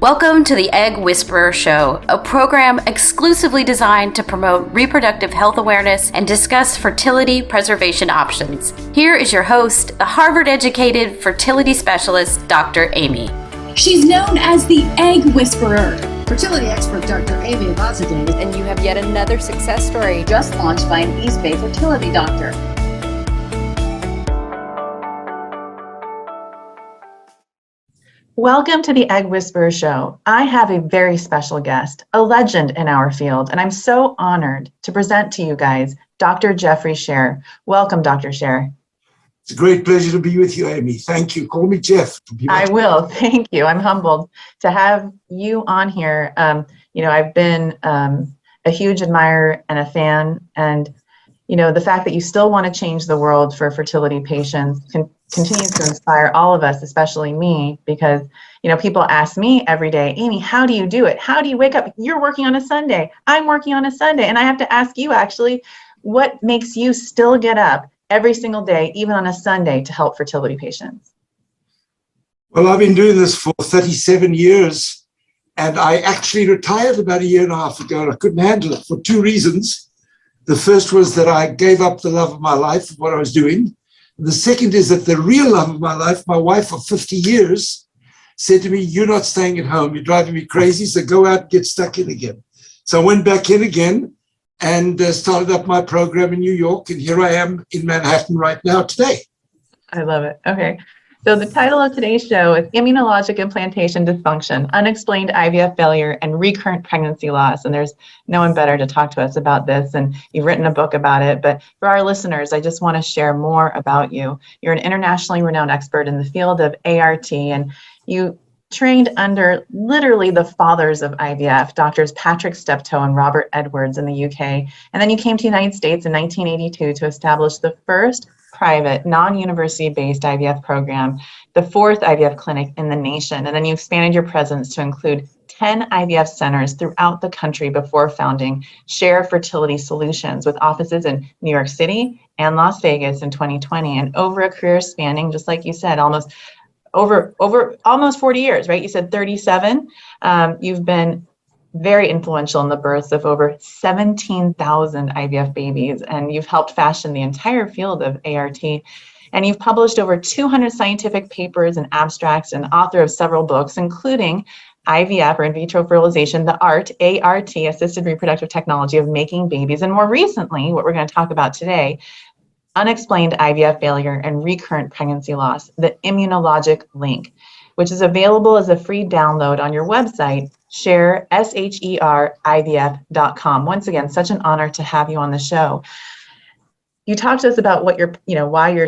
Welcome to the Egg Whisperer Show, a program exclusively designed to promote reproductive health awareness and discuss fertility preservation options. Here is your host, the Harvard-educated fertility specialist, Dr. Aimee. She's known as the Egg Whisperer. Fertility expert Dr. Aimee Bazadeh. And you have yet another success story Just launched by an East Bay fertility doctor. Welcome to the Egg Whisperer Show. I have a very special guest, a legend in our field, and I'm so honored to present to you guys Dr. Jeffrey Scher. Welcome, Dr. Scher. It's a great pleasure to be with you, Aimee. Thank you. Call me Jeff. I will. Thank you. I'm humbled to have you on here. I've been a huge admirer and a fan, and the fact that you still want to change the world for fertility patients continues to inspire all of us, especially me, because, people ask me every day, Aimee, how do you do it? How do you wake up? You're working on a Sunday. I'm working on a Sunday. And I have to ask you, actually, what makes you still get up every single day, even on a Sunday, to help fertility patients? Well, I've been doing this for 37 years, and I actually retired about a year and a half ago, and I couldn't handle it for two reasons. The first was that I gave up the love of my life, what I was doing. The second is that the real love of my life, my wife of 50 years, said to me, you're not staying at home. You're driving me crazy, so go out and get stuck in again. So I went back in again and started up my program in New York, and here I am in Manhattan right now today. I love it. Okay. So the title of today's show is Immunologic Implantation Dysfunction, Unexplained IVF Failure, and Recurrent Pregnancy Loss. And there's no one better to talk to us about this, and you've written a book about it. But for our listeners, I just want to share more about you. You're an internationally renowned expert in the field of ART, and you trained under literally the fathers of IVF, Doctors Patrick Steptoe and Robert Edwards in the UK. And then you came to the United States in 1982 to establish the first private, non-university-based IVF program, the fourth IVF clinic in the nation. And then you expanded your presence to include 10 IVF centers throughout the country before founding Scher Fertility Solutions, with offices in New York City and Las Vegas in 2020. And over a career spanning, just like you said, almost 40 years, right? You said 37. You've been very influential in the births of over 17,000 IVF babies, and you've helped fashion the entire field of ART. And you've published over 200 scientific papers and abstracts, and author of several books, including IVF, or in vitro fertilization, the ART, assisted reproductive technology of making babies. And more recently, what we're going to talk about today, Unexplained IVF Failure and Recurrent Pregnancy Loss, the Immunologic Link, which is available as a free download on your website, SherIVF.com. Once again, such an honor to have you on the show. You talked to us about what you're, why you're,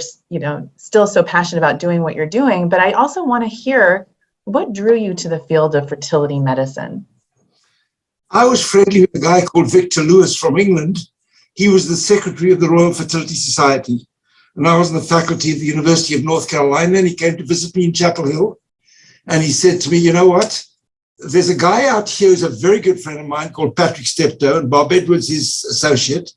still so passionate about doing what you're doing, but I also want to hear what drew you to the field of fertility medicine. I was friendly with a guy called Victor Lewis from England. He was the secretary of the Royal Fertility Society, and I was on the faculty at the University of North Carolina, and he came to visit me in Chapel Hill, and he said to me, you know what? There's a guy out here who's a very good friend of mine called Patrick Steptoe, and Bob Edwards, his associate,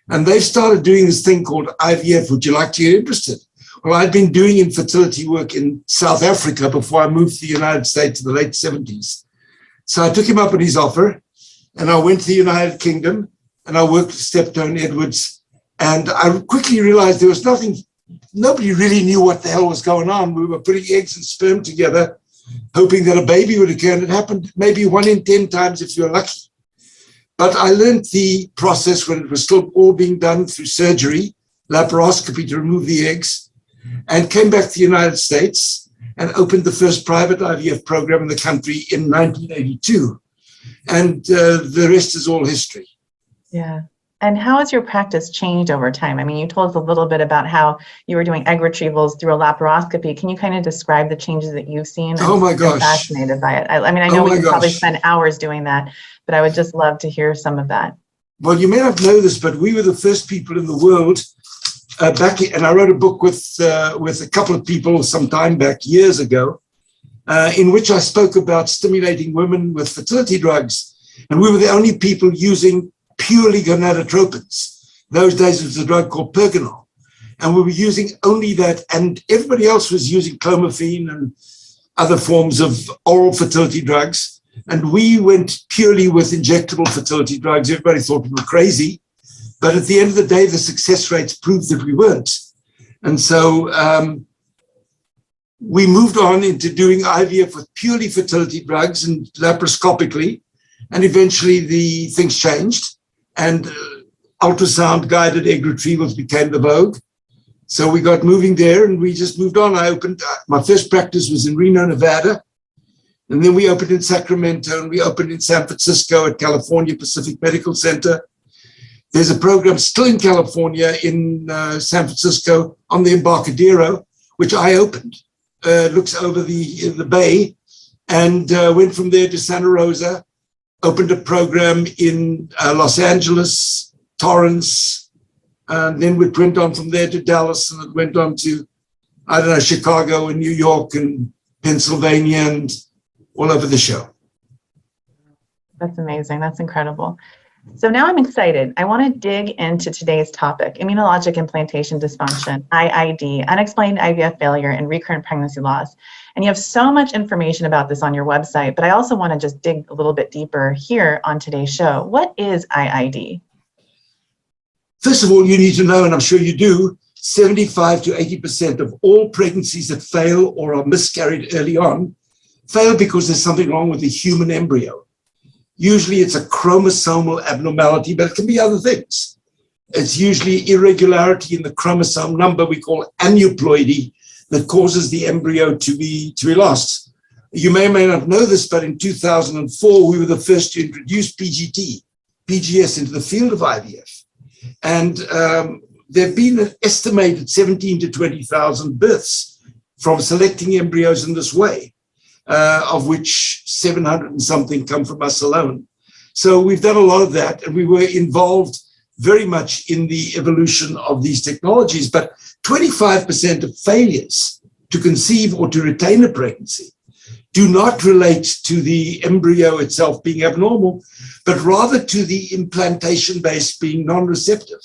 and they've started doing this thing called IVF. Would you like to get interested? Well, I'd been doing infertility work in South Africa before I moved to the United States in the late 70s. So I took him up on his offer, and I went to the United Kingdom, and I worked with Steptoe and Edwards, and I quickly realized there was nobody really knew what the hell was going on. We were putting eggs and sperm together, hoping that a baby would occur, and it happened maybe 1 in 10 times if you're lucky. But I learned the process when it was still all being done through surgery, laparoscopy to remove the eggs, and came back to the United States and opened the first private IVF program in the country in 1982. And the rest is all history. Yeah. And how has your practice changed over time? I mean, you told us a little bit about how you were doing egg retrievals through a laparoscopy. Can you kind of describe the changes that you've seen? Oh my gosh. I'm fascinated by it. I know we could probably spend hours doing that, but I would just love to hear some of that. Well, you may not know this, but we were the first people in the world and I wrote a book with a couple of people some time back, years ago, in which I spoke about stimulating women with fertility drugs. And we were the only people using purely gonadotropins. Those days it was a drug called Pergonal. And we were using only that, and everybody else was using clomiphene and other forms of oral fertility drugs. And we went purely with injectable fertility drugs. Everybody thought we were crazy. But at the end of the day, the success rates proved that we weren't. And so we moved on into doing IVF with purely fertility drugs and laparoscopically. And eventually the things changed. And ultrasound-guided egg retrievals became the vogue. So we got moving there and we just moved on. I opened, my first practice was in Reno, Nevada. And then we opened in Sacramento and we opened in San Francisco at California Pacific Medical Center. There's a program still in California in San Francisco on the Embarcadero, which I opened. Looks over the bay, and went from there to Santa Rosa, opened a program in Los Angeles, Torrance, and then we went on from there to Dallas, and it went on to, I don't know, Chicago and New York and Pennsylvania and all over the show. That's amazing. That's incredible. So now I'm excited. I want to dig into today's topic, immunologic implantation dysfunction, IID, unexplained IVF failure, and recurrent pregnancy loss. And you have so much information about this on your website, but I also want to just dig a little bit deeper here on today's show. What is IID? First of all, you need to know, and I'm sure you do, 75 to 80% of all pregnancies that fail or are miscarried early on fail because there's something wrong with the human embryo. Usually it's a chromosomal abnormality, but it can be other things. It's usually irregularity in the chromosome number we call aneuploidy that causes the embryo to be lost. You may or may not know this, but in 2004, we were the first to introduce PGS into the field of IVF. And there have been an estimated 17 to 20,000 births from selecting embryos in this way, of which 700 and something come from us alone. So we've done a lot of that, and we were involved very much in the evolution of these technologies. But 25% of failures to conceive or to retain a pregnancy do not relate to the embryo itself being abnormal, but rather to the implantation base being non-receptive.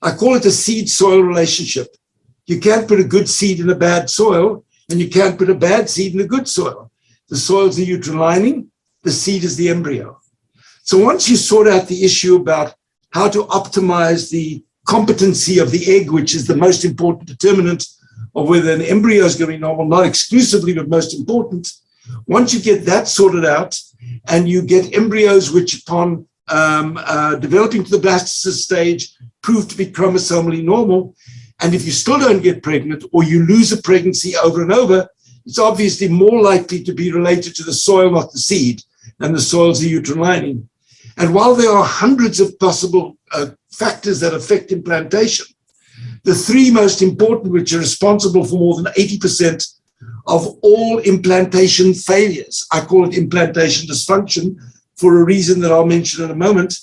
I call it a seed-soil relationship. You can't put a good seed in a bad soil, and you can't put a bad seed in a good soil. The soil is the uterine lining, the seed is the embryo. So once you sort out the issue about how to optimize the competency of the egg, which is the most important determinant of whether an embryo is going to be normal, not exclusively, but most important, once you get that sorted out and you get embryos which upon developing to the blastocyst stage prove to be chromosomally normal, and if you still don't get pregnant or you lose a pregnancy over and over, it's obviously more likely to be related to the soil, not the seed, and the soil is the uterine lining. And while there are hundreds of possible factors that affect implantation, the three most important, which are responsible for more than 80% of all implantation failures, I call it implantation dysfunction for a reason that I'll mention in a moment,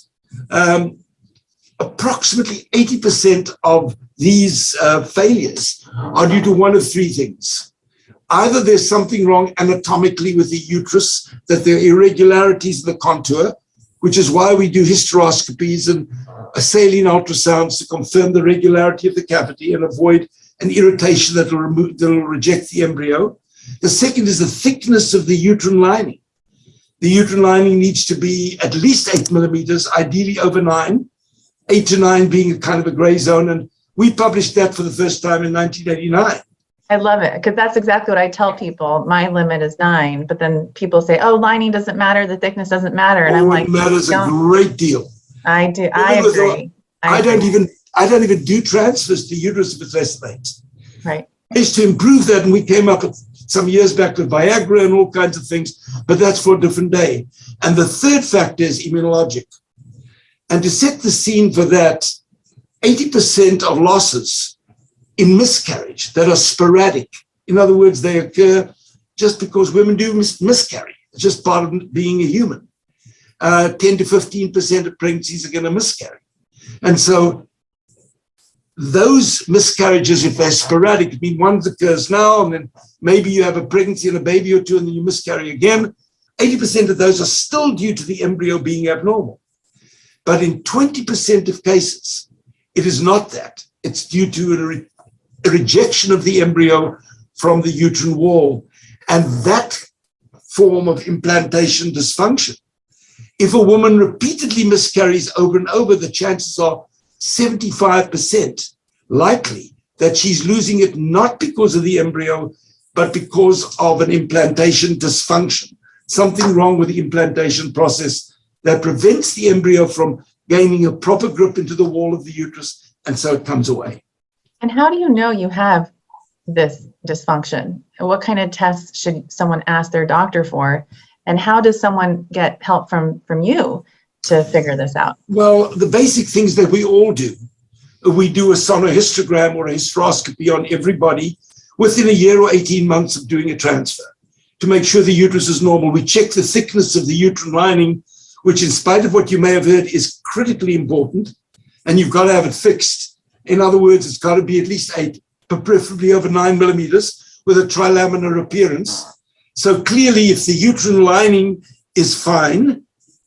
approximately 80% of these failures are due to one of three things. Either there's something wrong anatomically with the uterus, that there are irregularities in the contour, which is why we do hysteroscopies and saline ultrasounds to confirm the regularity of the cavity and avoid an irritation that will reject the embryo. The second is the thickness of the uterine lining. The uterine lining needs to be at least 8 millimeters, ideally over 9, 8 to 9 being a kind of a gray zone. And we published that for the first time in 1989. I love it, because that's exactly what I tell people. My limit is 9, but then people say, "Oh, lining doesn't matter, the thickness doesn't matter," and I'm like, "It matters a great deal." I do. I agree. I don't even do transfers to uterus if it's less than 8. Right. I used to improve that, and we came up with some years back with Viagra and all kinds of things, but that's for a different day. And the third factor is immunologic. And to set the scene for that, 80% of losses in miscarriage that are sporadic. In other words, they occur just because women do miscarry. It's just part of being a human. 10 to 15% of pregnancies are going to miscarry. And so those miscarriages, if they're sporadic, mean one occurs now, and then maybe you have a pregnancy and a baby or two, and then you miscarry again. 80% of those are still due to the embryo being abnormal. But in 20% of cases, it is not that. It's due to a rejection of the embryo from the uterine wall. and that form of implantation dysfunction. If a woman repeatedly miscarries over and over, the chances are 75% likely that she's losing it not because of the embryo, but because of an implantation dysfunction, something wrong with the implantation process that prevents the embryo from gaining a proper grip into the wall of the uterus, and so it comes away. And how do you know you have this dysfunction? What kind of tests should someone ask their doctor for? And how does someone get help from you to figure this out? Well, the basic things that we all do. We do a sonohystogram or a hysteroscopy on everybody within a year or 18 months of doing a transfer to make sure the uterus is normal. We check the thickness of the uterine lining, which in spite of what you may have heard is critically important, and you've got to have it fixed. In other words, it's got to be at least 8, but preferably over 9 millimeters with a trilaminar appearance. So clearly, if the uterine lining is fine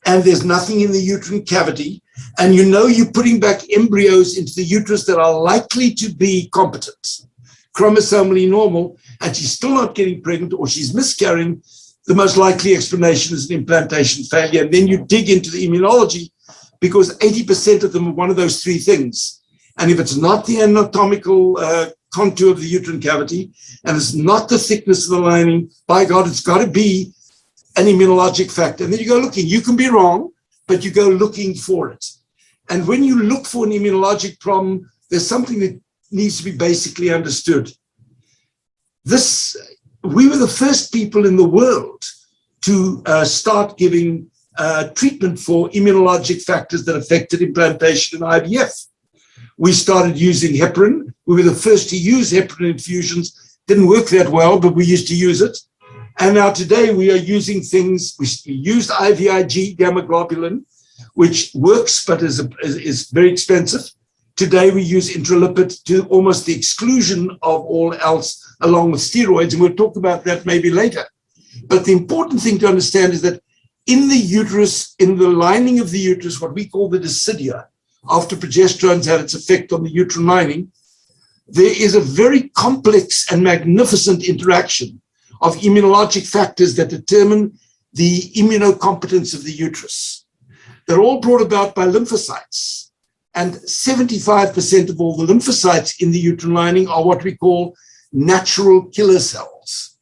and there's nothing in the uterine cavity, and you know you're putting back embryos into the uterus that are likely to be competent, chromosomally normal, and she's still not getting pregnant or she's miscarrying, the most likely explanation is an implantation failure. And then you dig into the immunology, because 80% of them are one of those 3 things. And if it's not the anatomical contour of the uterine cavity, and it's not the thickness of the lining, by God, it's got to be an immunologic factor. And then you go looking. You can be wrong, but you go looking for it. And when you look for an immunologic problem, there's something that needs to be basically understood. We were the first people in the world to start giving treatment for immunologic factors that affected implantation in IVF. We started using heparin. We were the first to use heparin infusions. Didn't work that well, but we used to use it. And now today we are using things. We used IVIG gamma globulin, which works but is very expensive. Today we use intralipid to almost the exclusion of all else, along with steroids, and we'll talk about that maybe later. But the important thing to understand is that in the uterus, in the lining of the uterus, what we call the decidia, after progesterone's had its effect on the uterine lining, there is a very complex and magnificent interaction of immunologic factors that determine the immunocompetence of the uterus. They're all brought about by lymphocytes. And 75% of all the lymphocytes in the uterine lining are what we call natural killer cells.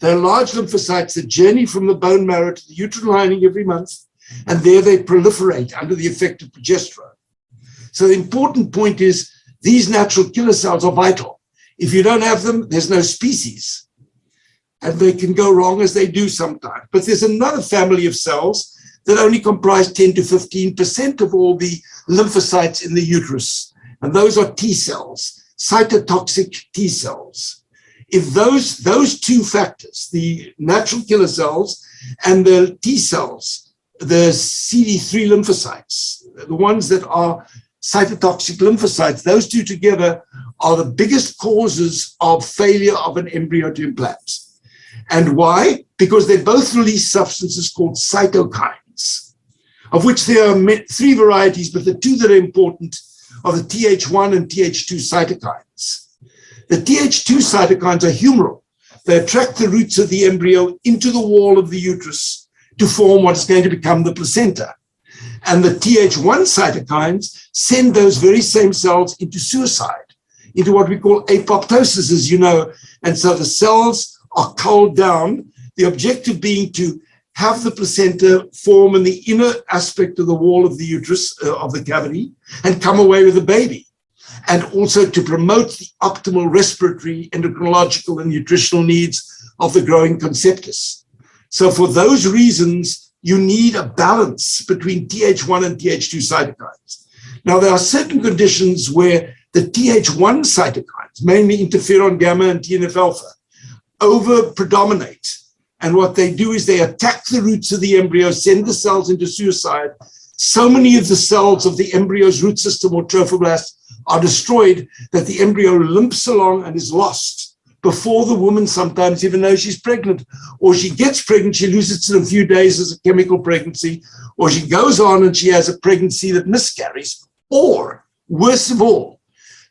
They're large lymphocytes that journey from the bone marrow to the uterine lining every month, and there they proliferate under the effect of progesterone. So the important point is these natural killer cells are vital. If you don't have them, there's no species. And they can go wrong, as they do sometimes. But there's another family of cells that only comprise 10 to 15% of all the lymphocytes in the uterus. And those are T cells, cytotoxic T cells. If those 2 factors, the natural killer cells and the T cells, the CD3 lymphocytes, the ones that are cytotoxic lymphocytes, those 2 together are the biggest causes of failure of an embryo to implant. And why? Because they both release substances called cytokines, of which there are 3 varieties, but the 2 that are important are the Th1 and Th2 cytokines. The Th2 cytokines are humoral. They attract the roots of the embryo into the wall of the uterus to form what is going to become the placenta. And the Th1 cytokines send those very same cells into suicide, into what we call apoptosis, as you know. And so the cells are culled down, the objective being to have the placenta form in the inner aspect of the wall of the uterus, of the cavity, and come away with a baby. And also to promote the optimal respiratory, endocrinological, and nutritional needs of the growing conceptus. So for those reasons, you need a balance between Th1 and Th2 cytokines. Now, there are certain conditions where the Th1 cytokines, mainly interferon gamma and TNF alpha, over-predominate. And what they do is they attack the roots of the embryo, send the cells into suicide. So many of the cells of the embryo's root system or trophoblast are destroyed that the embryo limps along and is lost before the woman sometimes even knows she's pregnant. Or she gets pregnant, she loses it in a few days as a chemical pregnancy, or she goes on and she has a pregnancy that miscarries. Or, worst of all,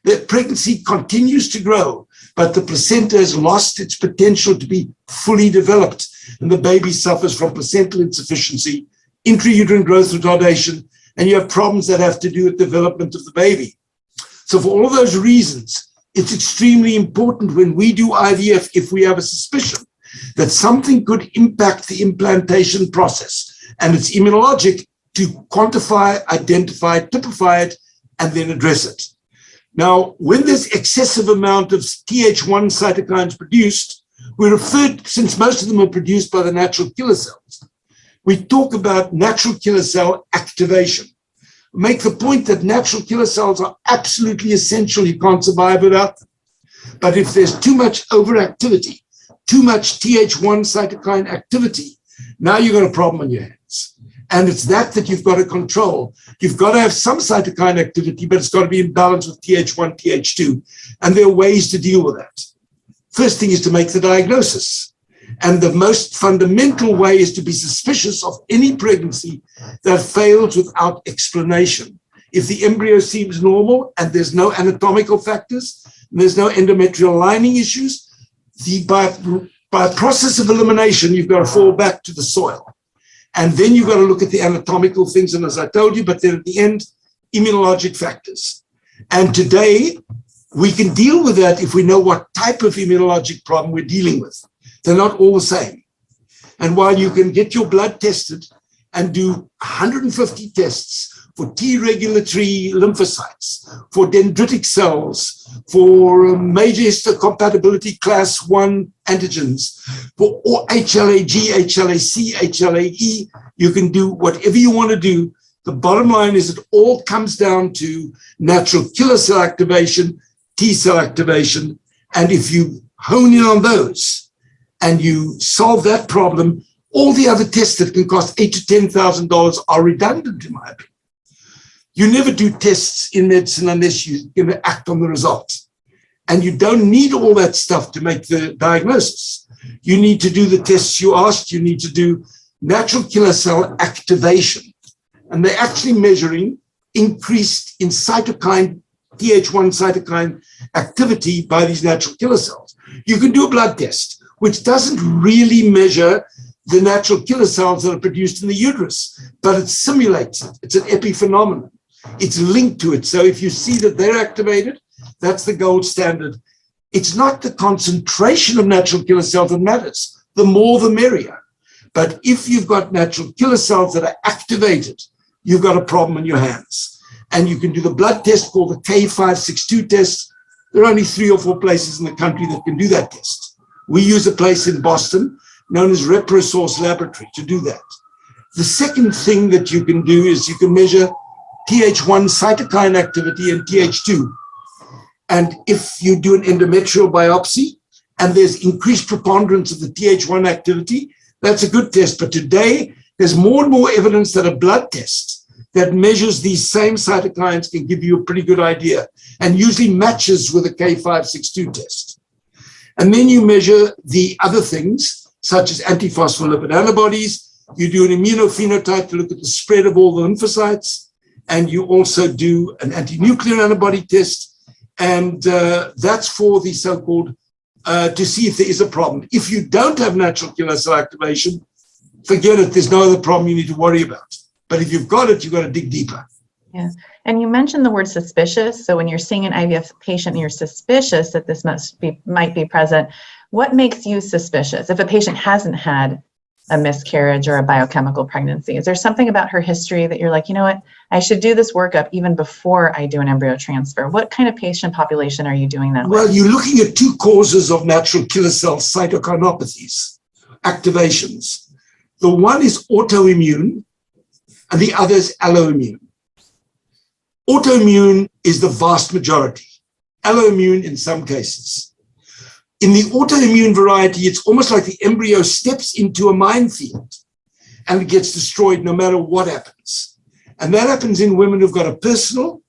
the pregnancy continues to grow, but the placenta has lost its potential to be fully developed, and the baby suffers from placental insufficiency, intrauterine growth retardation, and you have problems that have to do with development of the baby. So for all those reasons, it's extremely important when we do IVF, if we have a suspicion that something could impact the implantation process, and it's immunologic, to quantify, identify, typify it, and then address it. Now, when there's excessive amount of Th1 cytokines produced, we referred, since most of them are produced by the natural killer cells, we talk about natural killer cell activation. Make the point that natural killer cells are absolutely essential. You can't survive without them. But if there's too much overactivity, too much Th1 cytokine activity, now you've got a problem on your hands. And it's that you've got to control. You've got to have some cytokine activity, but it's got to be in balance with Th1, Th2. And there are ways to deal with that. First thing is to make the diagnosis. And the most fundamental way is to be suspicious of any pregnancy that fails without explanation. If the embryo seems normal and there's no anatomical factors, and there's no endometrial lining issues, by process of elimination, you've got to fall back to the soil. And then you've got to look at the anatomical things, and as I told you, but then at the end, immunologic factors. And today, we can deal with that if we know what type of immunologic problem we're dealing with. They're not all the same. And while you can get your blood tested and do 150 tests for T regulatory lymphocytes, for dendritic cells, for major histocompatibility class 1 antigens, for HLA-G, HLA-C, HLA-E, you can do whatever you want to do. The bottom line is it all comes down to natural killer cell activation, T cell activation, and if you hone in on those and you solve that problem, all the other tests that can cost $8,000 to $10,000 are redundant, in my opinion. You never do tests in medicine unless you're going to act on the results. And you don't need all that stuff to make the diagnosis. You need to do the tests you asked. You need to do natural killer cell activation. And they're actually measuring increased in cytokine, Th1 cytokine activity by these natural killer cells. You can do a blood test, which doesn't really measure the natural killer cells that are produced in the uterus, but it simulates it. It's an epiphenomenon. It's linked to it. So if you see that they're activated, that's the gold standard. It's not the concentration of natural killer cells that matters. The more, the merrier. But if you've got natural killer cells that are activated, you've got a problem in your hands. And you can do the blood test called the K562 test. There are only 3 or 4 places in the country that can do that test. We use a place in Boston known as ReproSource Laboratory to do that. The second thing that you can do is you can measure Th1 cytokine activity and Th2. And if you do an endometrial biopsy and there's increased preponderance of the Th1 activity, that's a good test. But today, there's more and more evidence that a blood test that measures these same cytokines can give you a pretty good idea and usually matches with a K562 test. And then you measure the other things, such as antiphospholipid antibodies. You do an immunophenotype to look at the spread of all the lymphocytes. And you also do an anti-nuclear antibody test. And that's for the so-called, to see if there is a problem. If you don't have natural killer cell activation, forget it. There's no other problem you need to worry about. But if you've got it, you've got to dig deeper. Yeah. And you mentioned the word suspicious. So when you're seeing an IVF patient and you're suspicious that this might be present, what makes you suspicious? If a patient hasn't had a miscarriage or a biochemical pregnancy, is there something about her history that you're like, you know what, I should do this workup even before I do an embryo transfer? What kind of patient population are you doing that with? Well, you're looking at 2 causes of natural killer cell cytokinopathies, activations. The one is autoimmune, and the other is alloimmune. Autoimmune is the vast majority, alloimmune in some cases. In the autoimmune variety, it's almost like the embryo steps into a minefield and it gets destroyed no matter what happens. And that happens in women who've got a personal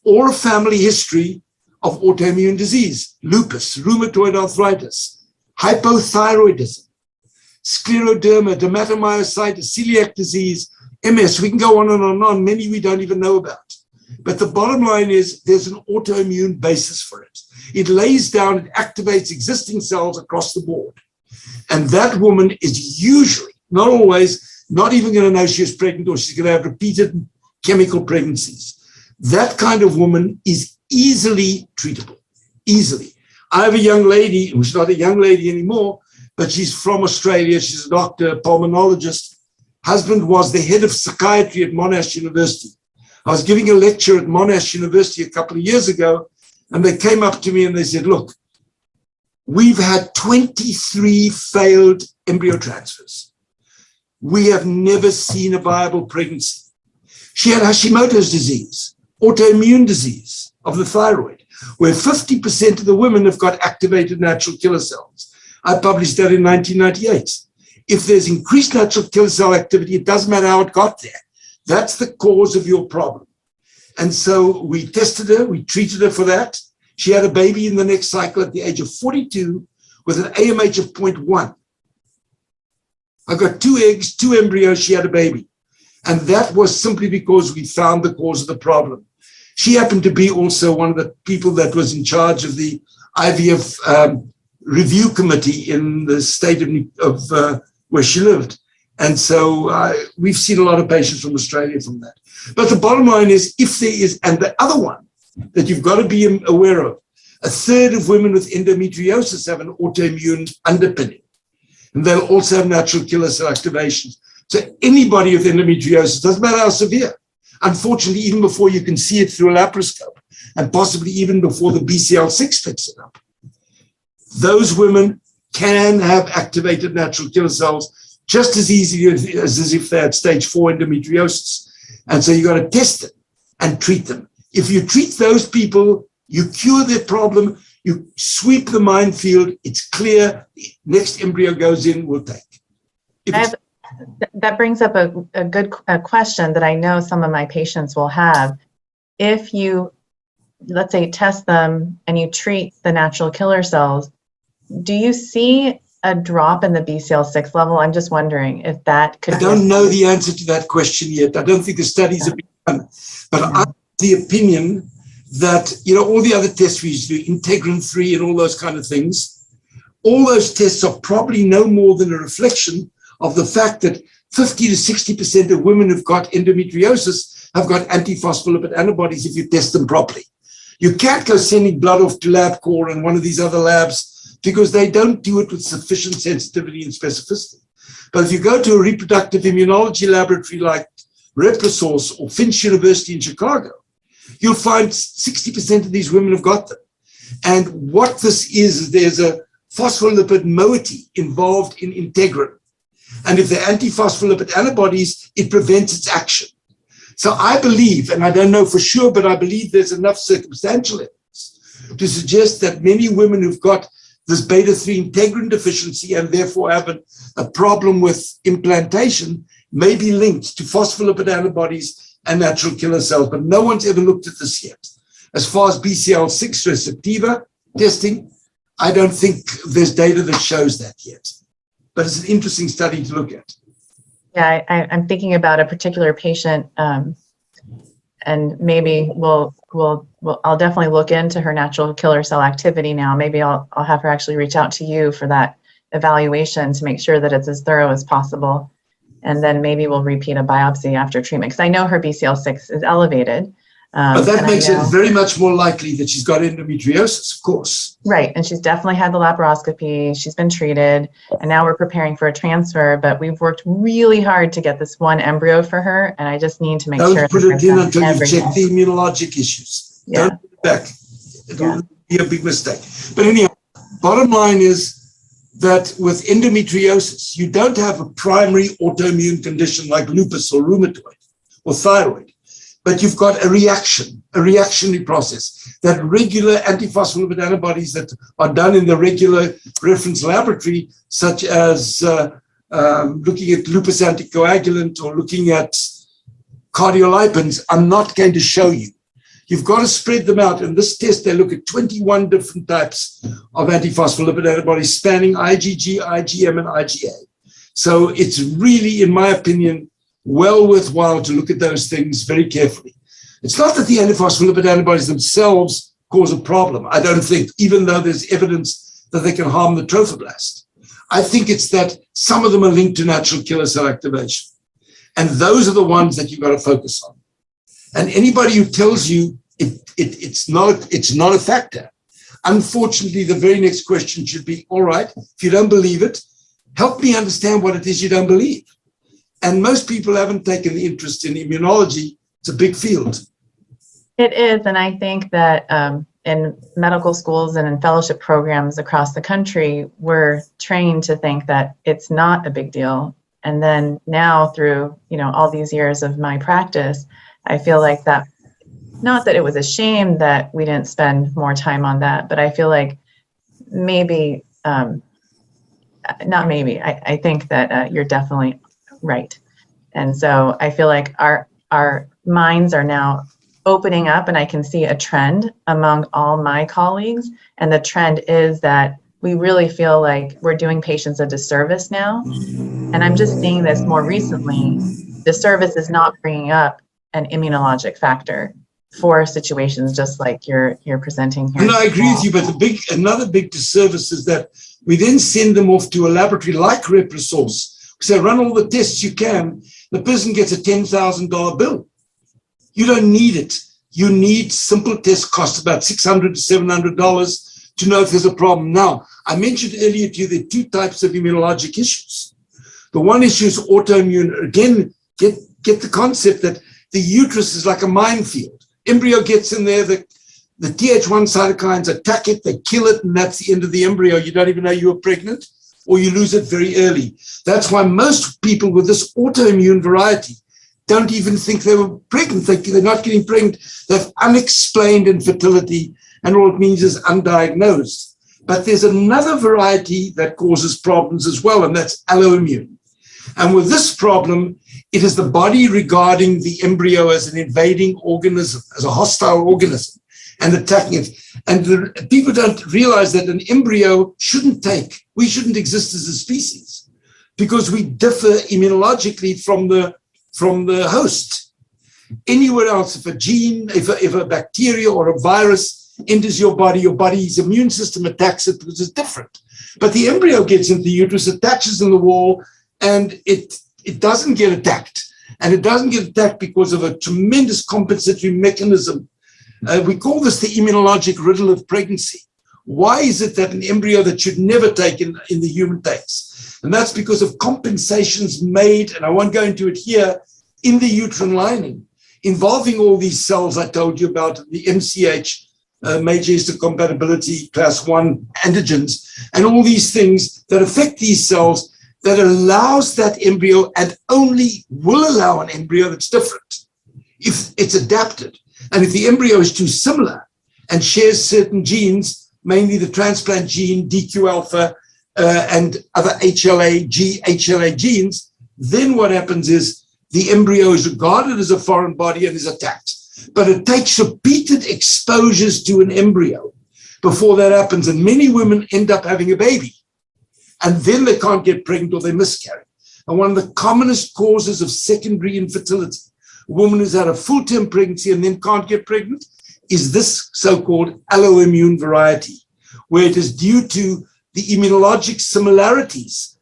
or a family history of autoimmune disease, lupus, rheumatoid arthritis, hypothyroidism, scleroderma, dermatomyositis, celiac disease, MS. We can go on and on and on, many we don't even know about. But the bottom line is there's an autoimmune basis for it. It lays down, it activates existing cells across the board. And that woman is usually, not always, not even going to know she's pregnant, or she's going to have repeated chemical pregnancies. That kind of woman is easily treatable, easily. I have a young lady, who's not a young lady anymore, but she's from Australia. She's a doctor, a pulmonologist. Husband was the head of psychiatry at Monash University. I was giving a lecture at Monash University a couple of years ago, and they came up to me and they said, look, we've had 23 failed embryo transfers. We have never seen a viable pregnancy. She had Hashimoto's disease, autoimmune disease of the thyroid, where 50% of the women have got activated natural killer cells. I published that in 1998. If there's increased natural killer cell activity, it doesn't matter how it got there. That's the cause of your problem. And so we tested her, we treated her for that. She had a baby in the next cycle at the age of 42 with an AMH of 0.1. I got 2 eggs, 2 embryos, she had a baby. And that was simply because we found the cause of the problem. She happened to be also one of the people that was in charge of the IVF review committee in the state of where she lived. And so we've seen a lot of patients from Australia from that. But the bottom line is, if there is, and the other one that you've got to be aware of, a third of women with endometriosis have an autoimmune underpinning. And they'll also have natural killer cell activations. So anybody with endometriosis, doesn't matter how severe, unfortunately, even before you can see it through a laparoscope, and possibly even before the BCL6 picks it up, those women can have activated natural killer cells just as easily as if they had stage 4 endometriosis. And so you got to test them and treat them. If you treat those people, you cure their problem, you sweep the minefield, it's clear, the next embryo goes in, we'll take. That brings up a good question that I know some of my patients will have. If you, let's say, test them and you treat the natural killer cells, do you see a drop in the BCL6 level? I'm just wondering if that could. I don't know the answer to that question yet. I don't think the studies have been done. But I have the opinion that, all the other tests we used to do, Integrin 3 and all those kind of things, all those tests are probably no more than a reflection of the fact that 50 to 60% of women who've got endometriosis have got antiphospholipid antibodies if you test them properly. You can't go sending blood off to LabCorp and one of these other labs because they don't do it with sufficient sensitivity and specificity. But if you go to a reproductive immunology laboratory like Reprosource or Finch University in Chicago, you'll find 60% of these women have got them. And what this is there's a phospholipid moiety involved in integrin. And if they're antiphospholipid antibodies, it prevents its action. So I believe, and I don't know for sure, but I believe there's enough circumstantial evidence to suggest that many women who've got this beta-3 integrin deficiency and therefore have a problem with implantation may be linked to phospholipid antibodies and natural killer cells. But no one's ever looked at this yet. As far as BCL6 receptiva testing, I don't think there's data that shows that yet. But it's an interesting study to look at. Yeah, I'm thinking about a particular patient, and maybe I'll definitely look into her natural killer cell activity now. Maybe I'll have her actually reach out to you for that evaluation to make sure that it's as thorough as possible. And then maybe we'll repeat a biopsy after treatment, because I know her BCL6 is elevated. But that makes it very much more likely that she's got endometriosis, of course. Right, and she's definitely had the laparoscopy, she's been treated, and now we're preparing for a transfer, but we've worked really hard to get this one embryo for her, and I just need to make sure. Don't put it in until you've checked the immunologic issues. Yeah. Don't put it back. It'll be a big mistake. But anyhow, bottom line is that with endometriosis, you don't have a primary autoimmune condition like lupus or rheumatoid or thyroid. But you've got a reactionary process. That regular antiphospholipid antibodies that are done in the regular reference laboratory, such as looking at lupus anticoagulant or looking at cardiolipins, are not going to show you. You've got to spread them out. In this test, they look at 21 different types of antiphospholipid antibodies spanning IgG, IgM, and IgA. So it's really, in my opinion, well worthwhile to look at those things very carefully. It's not that the antiphospholipid antibodies themselves cause a problem. I don't think, even though there's evidence that they can harm the trophoblast. I think it's that some of them are linked to natural killer cell activation. And those are the ones that you've got to focus on. And anybody who tells you it's not a factor, unfortunately, the very next question should be, all right, if you don't believe it, help me understand what it is you don't believe. And most people haven't taken the interest in immunology. It's a big field. It is, and I think that in medical schools and in fellowship programs across the country, we're trained to think that it's not a big deal. And then now through, all these years of my practice, I feel like that, not that it was a shame that we didn't spend more time on that, but I feel like maybe, not maybe, I think that you're definitely right. And so I feel like our minds are now opening up, and I can see a trend among all my colleagues. And the trend is that we really feel like we're doing patients a disservice now. And I'm just seeing this more recently. Disservice is not bringing up an immunologic factor for situations just like you're presenting here. And I agree with you, but another big disservice is that we then send them off to a laboratory like Reprosource. We say, run all the tests you can. The person gets a $10,000 bill. You don't need it. You need simple tests, cost about $600 to $700 to know if there's a problem. Now, I mentioned earlier to you there are two types of immunologic issues. The one issue is autoimmune. Again, get the concept that the uterus is like a minefield. Embryo gets in there, the Th1 cytokines attack it, they kill it, and that's the end of the embryo. You don't even know you were pregnant, or you lose it very early. That's why most people with this autoimmune variety don't even think they were pregnant. They're not getting pregnant. They have unexplained infertility, and all it means is undiagnosed. But there's another variety that causes problems as well, and that's alloimmune. And with this problem, it is the body regarding the embryo as an invading organism, as a hostile organism, and attacking it. And people don't realize that an embryo we shouldn't exist as a species, because we differ immunologically from the host. Anywhere else, if a bacteria or a virus enters your body's immune system attacks it because it's different. But the embryo gets into the uterus, attaches in the wall, and it doesn't get attacked. And it doesn't get attacked because of a tremendous compensatory mechanism. We call this the immunologic riddle of pregnancy. Why is it that an embryo that should never take in the human takes? And that's because of compensations made, and I won't go into it here, in the uterine lining, involving all these cells I told you about, the MCH, major histocompatibility class 1 antigens, and all these things that affect these cells that allows that embryo, and only will allow an embryo that's different if it's adapted. And if the embryo is too similar and shares certain genes, mainly the transplant gene, DQ alpha, and other HLA genes, then what happens is the embryo is regarded as a foreign body and is attacked. But it takes repeated exposures to an embryo before that happens. And many women end up having a baby, and then they can't get pregnant or they miscarry. And one of the commonest causes of secondary infertility, a woman who's had a full-term pregnancy and then can't get pregnant, is this so-called alloimmune variety, where it is due to the immunologic similarities.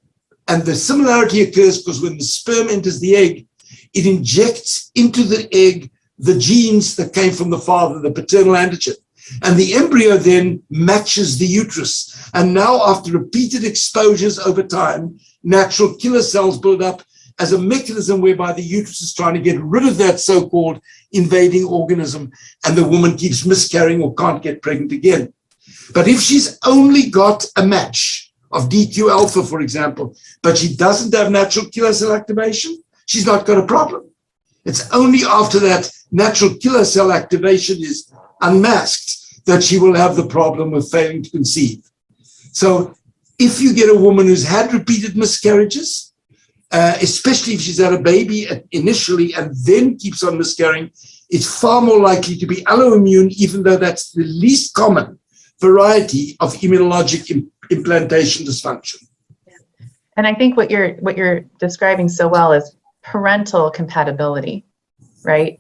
And the similarity occurs because when the sperm enters the egg, it injects into the egg the genes that came from the father, the paternal antigen. And the embryo then matches the uterus. And now, after repeated exposures over time, natural killer cells build up as a mechanism whereby the uterus is trying to get rid of that so-called invading organism, and the woman keeps miscarrying or can't get pregnant again. But if she's only got a match of DQ alpha, for example, but she doesn't have natural killer cell activation, she's not got a problem. It's only after that natural killer cell activation is unmasked that she will have the problem with failing to conceive. So if you get a woman who's had repeated miscarriages, especially if she's had a baby initially and then keeps on miscarrying, it's far more likely to be alloimmune, even though that's the least common variety of immunologic implantation dysfunction. And I think what you're describing so well is parental compatibility, right?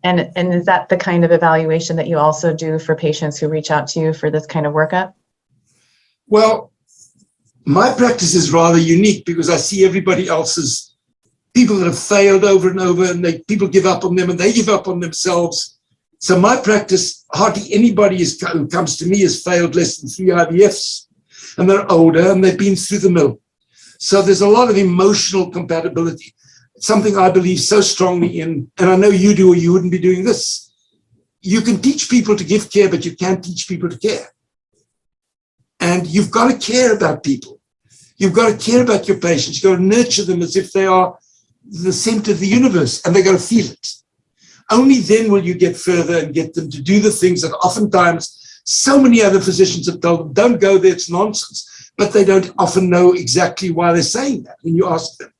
And is that the kind of evaluation that you also do for patients who reach out to you for this kind of workup? Well, my practice is rather unique because I see everybody else's people that have failed over and over, and people give up on them and they give up on themselves. So my practice, hardly anybody who comes to me has failed less than 3 IVFs, and they're older and they've been through the mill. So there's a lot of emotional compatibility. It's something I believe so strongly in, and I know you do, or you wouldn't be doing this. You can teach people to give care, but you can't teach people to care. And you've got to care about people. You've got to care about your patients. You've got to nurture them as if they are the center of the universe, and they've got to feel it. Only then will you get further and get them to do the things that oftentimes so many other physicians have told them, don't go there, it's nonsense. But they don't often know exactly why they're saying that when you ask them.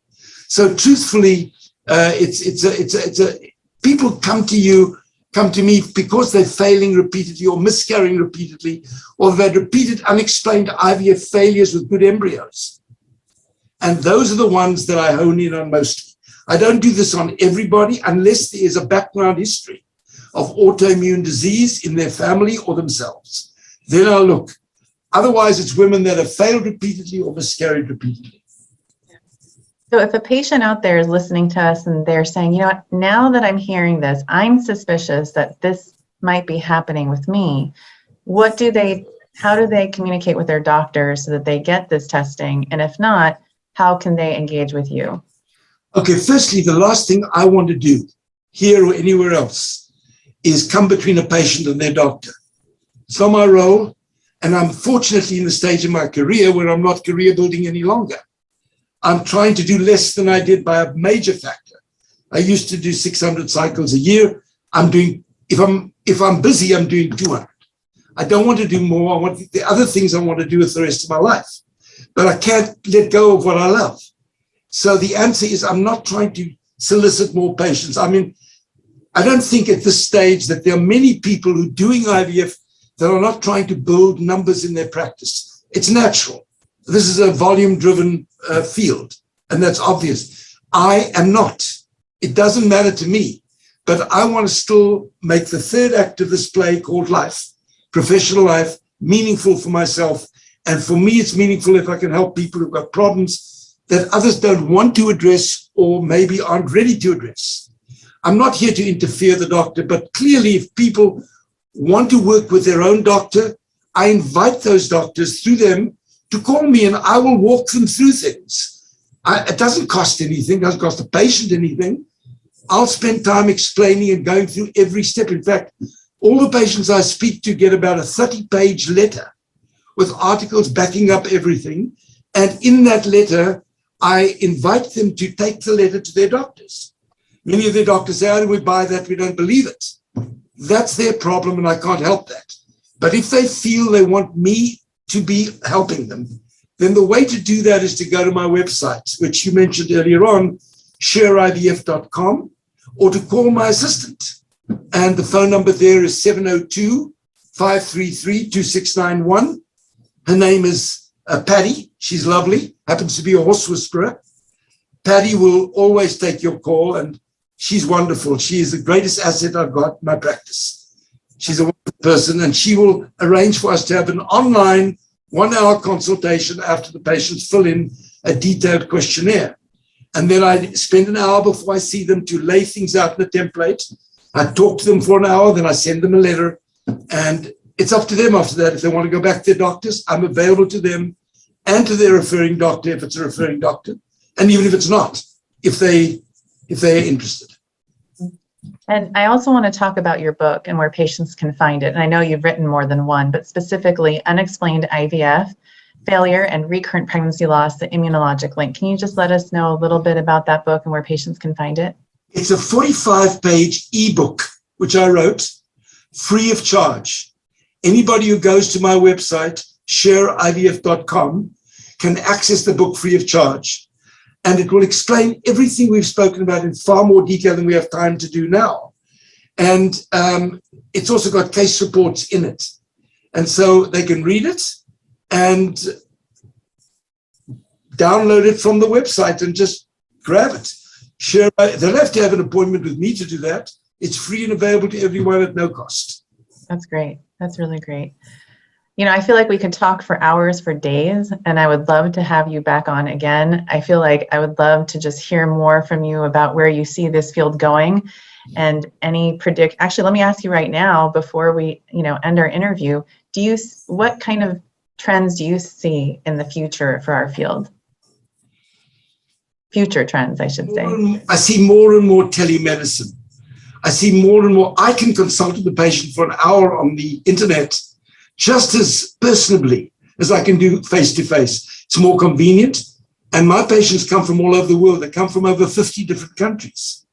So truthfully, people come to me because they're failing repeatedly or miscarrying repeatedly, or they've had repeated unexplained IVF failures with good embryos. And those are the ones that I hone in on mostly. I don't do this on everybody unless there is a background history of autoimmune disease in their family or themselves. Then I'll look. Otherwise, it's women that have failed repeatedly or miscarried repeatedly. So if a patient out there is listening to us and they're saying, you know what, now that I'm hearing this, I'm suspicious that this might be happening with me, how do they communicate with their doctor so that they get this testing? And if not, how can they engage with you? Okay, firstly, the last thing I want to do here or anywhere else is come between a patient and their doctor. It's not my role, and I'm fortunately in the stage of my career where I'm not career building any longer. I'm trying to do less than I did by a major factor. I used to do 600 cycles a year. If I'm busy, I'm doing 200. I don't want to do more. I want the other things I want to do with the rest of my life, but I can't let go of what I love. So the answer is I'm not trying to solicit more patients. I mean, I don't think at this stage that there are many people who are doing IVF that are not trying to build numbers in their practice. It's natural. This is a volume-driven field, and that's obvious. I am not. It doesn't matter to me, but I want to still make the third act of this play called life, professional life, meaningful for myself. And for me, it's meaningful if I can help people who've got problems that others don't want to address or maybe aren't ready to address. I'm not here to interfere the doctor, but clearly if people want to work with their own doctor, I invite those doctors through them to call me and I will walk them through things. It doesn't cost anything, doesn't cost the patient anything. I'll spend time explaining and going through every step. In fact, all the patients I speak to get about a 30-page letter with articles backing up everything. And in that letter, I invite them to take the letter to their doctors. Many of their doctors say, how do we buy that? We don't believe it. That's their problem, and I can't help that. But if they feel they want me to be helping them, then the way to do that is to go to my website, which you mentioned earlier on, shareivf.com, or to call my assistant. And the phone number there is 702-533-2691. Her name is Patty. She's lovely, happens to be a horse whisperer. Patty will always take your call, and she's wonderful. She is the greatest asset I've got in my practice. She's a wonderful person, and she will arrange for us to have an online 1-hour consultation after the patients fill in a detailed questionnaire. And then I spend an hour before I see them to lay things out in a template. I talk to them for an hour, then I send them a letter, and it's up to them after that. If they want to go back to their doctors, I'm available to them and to their referring doctor if it's a referring doctor, and even if it's not, if they're interested. And I also want to talk about your book and where patients can find it. And I know you've written more than one, but specifically Unexplained IVF, Failure and Recurrent Pregnancy Loss, the Immunologic Link. Can you just let us know a little bit about that book and where patients can find it? It's a 45-page ebook, which I wrote free of charge. Anybody who goes to my website, shareivf.com, can access the book free of charge. And it will explain everything we've spoken about in far more detail than we have time to do now. And it's also got case reports in it. And so they can read it and download it from the website and just grab it. They'll have to have an appointment with me to do that. It's free and available to everyone at no cost. That's great. That's really great. You know, I feel like we could talk for hours, for days, and I would love to have you back on again. I feel like I would love to just hear more from you about where you see this field going and actually, let me ask you right now before we, end our interview, what kind of trends do you see in the future for our field? Future trends, I should say. I see more and more telemedicine. I see more and more. I can consult with the patient for an hour on the internet just as personably as I can do face-to-face. It's more convenient. And my patients come from all over the world. They come from over 50 different countries.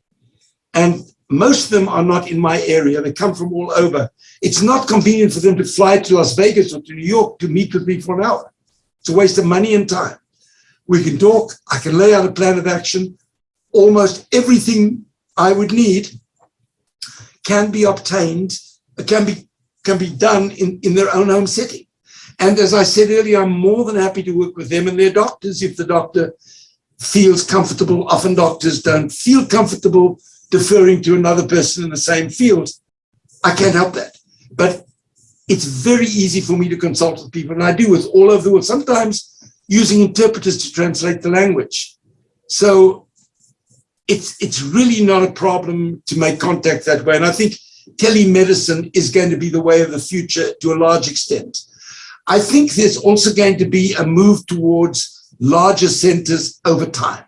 And most of them are not in my area. They come from all over. It's not convenient for them to fly to Las Vegas or to New York to meet with me for an hour. It's a waste of money and time. We can talk. I can lay out a plan of action. Almost everything I would need can be obtained, can be done in their own home setting. And as I said earlier, I'm more than happy to work with them and their doctors if the doctor feels comfortable. Often doctors don't feel comfortable deferring to another person in the same field. I can't help that. But it's very easy for me to consult with people, and I do with all over the world, sometimes using interpreters to translate the language. So it's really not a problem to make contact that way. And I think telemedicine is going to be the way of the future to a large extent. I think there's also going to be a move towards larger centers over time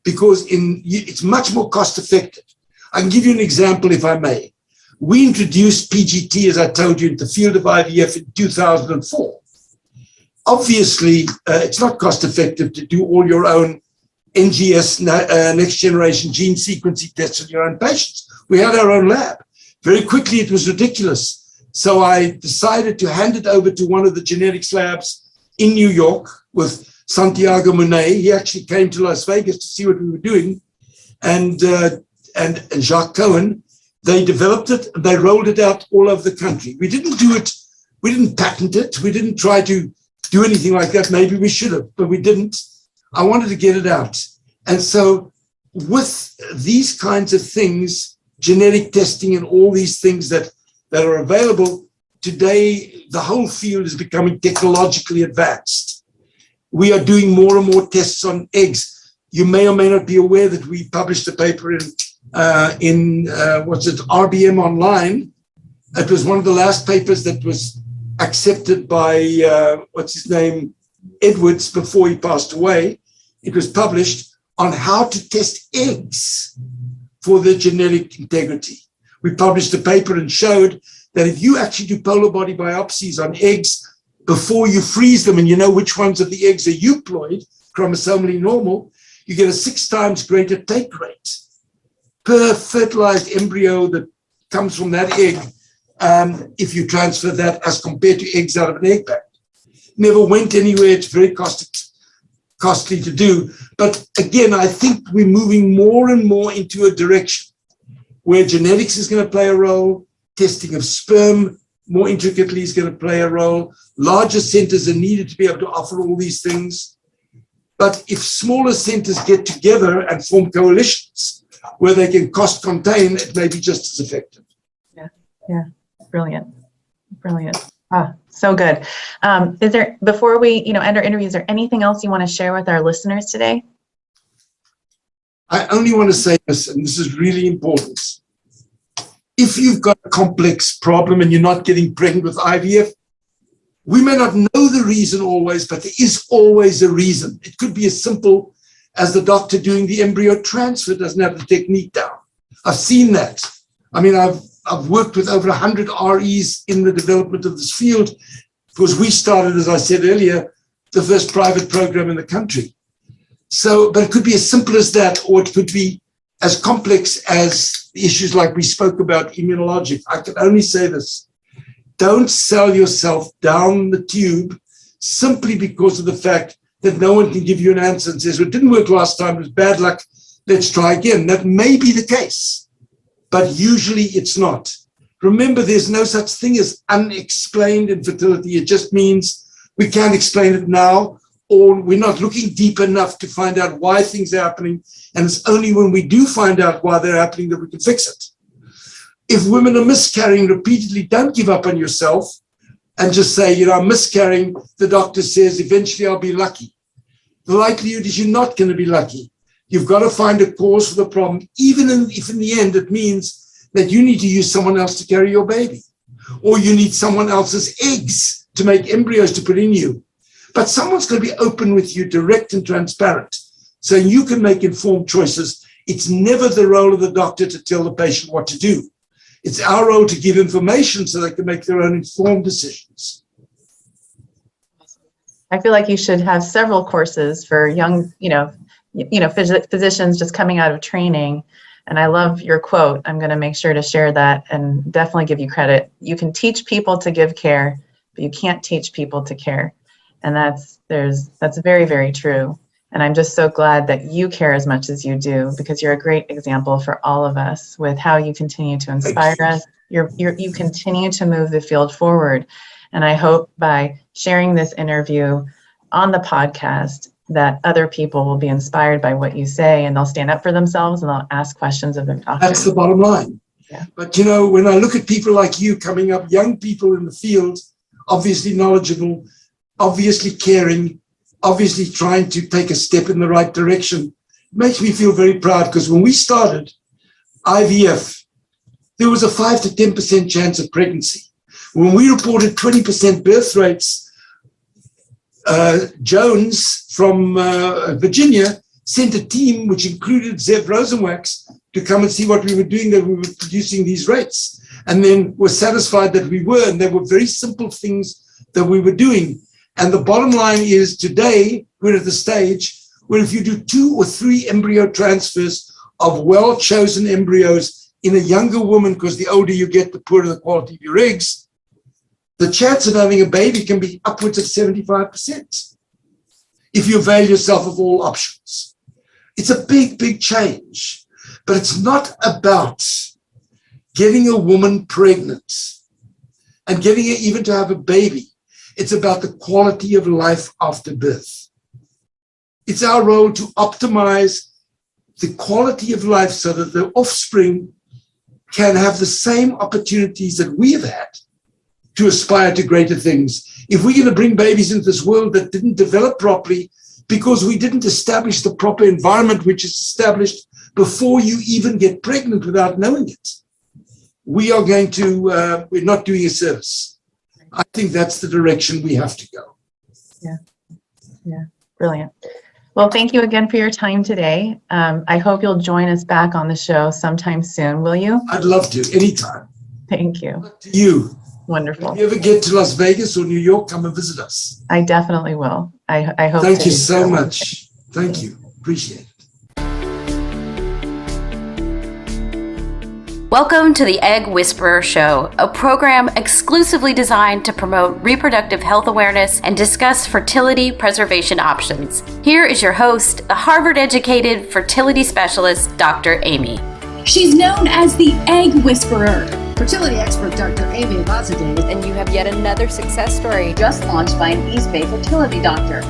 because it's much more cost effective. I can give you an example, if I may. We introduced PGT, as I told you, in the field of IVF in 2004. Obviously, it's not cost effective to do all your own NGS, next generation gene sequencing tests on your own patients. We had our own lab. Very quickly, it was ridiculous. So I decided to hand it over to one of the genetics labs in New York with Santiago Monet. He actually came to Las Vegas to see what we were doing. And Jacques Cohen, they developed it, they rolled it out all over the country. We didn't do it, we didn't patent it, we didn't try to do anything like that. Maybe we should have, but we didn't. I wanted to get it out. And so with these kinds of things, genetic testing and all these things that are available, today the whole field is becoming technologically advanced. We are doing more and more tests on eggs. You may or may not be aware that we published a paper in RBM Online. It was one of the last papers that was accepted by Edwards before he passed away. It was published on how to test eggs for their genetic integrity. We published a paper and showed that if you actually do polar body biopsies on eggs before you freeze them and you know which ones of the eggs are euploid, chromosomally normal, you get a 6 times greater take rate per fertilized embryo that comes from that egg if you transfer that as compared to eggs out of an egg bank. Never went anywhere. It's very costly to do. But again, I think we're moving more and more into a direction where genetics is going to play a role, testing of sperm more intricately is going to play a role. Larger centers are needed to be able to offer all these things. But if smaller centers get together and form coalitions where they can cost contain, it may be just as effective. Yeah. Brilliant. So good. Is there, before we end our interview, is there anything else you want to share with our listeners today? I only want to say this, and this is really important. If you've got a complex problem and you're not getting pregnant with IVF, we may not know the reason always, but there is always a reason. It could be as simple as the doctor doing the embryo transfer doesn't have the technique down. I've seen that. I mean, I've worked with over 100 REs in the development of this field because we started, as I said earlier, the first private program in the country. So, but it could be as simple as that, or it could be as complex as issues like we spoke about, immunologic. I can only say this. Don't sell yourself down the tube simply because of the fact that no one can give you an answer and says, well, it didn't work last time, it was bad luck, let's try again. That may be the case, but usually it's not. Remember, there's no such thing as unexplained infertility. It just means we can't explain it now, or we're not looking deep enough to find out why things are happening. And it's only when we do find out why they're happening that we can fix it. If women are miscarrying repeatedly, don't give up on yourself and just say, I'm miscarrying. The doctor says, eventually I'll be lucky. The likelihood is you're not going to be lucky. You've got to find a cause for the problem, even if in the end it means that you need to use someone else to carry your baby, or you need someone else's eggs to make embryos to put in you. But someone's going to be open with you, direct and transparent, so you can make informed choices. It's never the role of the doctor to tell the patient what to do. It's our role to give information so they can make their own informed decisions. I feel like you should have several courses for young, physicians just coming out of training. And I love your quote. I'm going to make sure to share that and definitely give you credit. You can teach people to give care, but you can't teach people to care. And that's very, very true. And I'm just so glad that you care as much as you do, because you're a great example for all of us with how you continue to inspire us. You continue to move the field forward. And I hope by sharing this interview on the podcast that other people will be inspired by what you say, and they'll stand up for themselves and they'll ask questions of their doctors. That's the bottom line. Yeah. But when I look at people like you coming up, young people in the field, obviously knowledgeable, obviously caring, obviously trying to take a step in the right direction, it makes me feel very proud, because when we started IVF, there was a 5 to 10% chance of pregnancy. When we reported 20% birth rates, Jones from Virginia sent a team which included Zev Rosenwax to come and see what we were doing, that we were producing these rates, and then were satisfied that we were, and they were very simple things that we were doing. And the bottom line is, today we're at the stage where if you do 2 or 3 embryo transfers of well-chosen embryos in a younger woman, because the older you get, the poorer the quality of your eggs, the chance of having a baby can be upwards of 75% if you avail yourself of all options. It's a big, big change, but it's not about getting a woman pregnant and getting her even to have a baby. It's about the quality of life after birth. It's our role to optimize the quality of life so that the offspring can have the same opportunities that we have had to aspire to greater things. If we're going to bring babies into this world that didn't develop properly because we didn't establish the proper environment, which is established before you even get pregnant without knowing it, we're not doing a service. I think that's the direction we have to go. Yeah, brilliant. Well, thank you again for your time today. I hope you'll join us back on the show sometime soon, will you? I'd love to, anytime. Thank you. Up to you. Wonderful. If you ever get to Las Vegas or New York, come and visit us. I definitely will. I hope. Thank you so much. Thank you. Appreciate it. Welcome to the Egg Whisperer Show, a program exclusively designed to promote reproductive health awareness and discuss fertility preservation options. Here is your host, the Harvard-educated fertility specialist, Dr. Aimee. She's known as the Egg Whisperer. Fertility expert Dr. Aimee, And you have yet another success story. Just launched by an East Bay fertility doctor.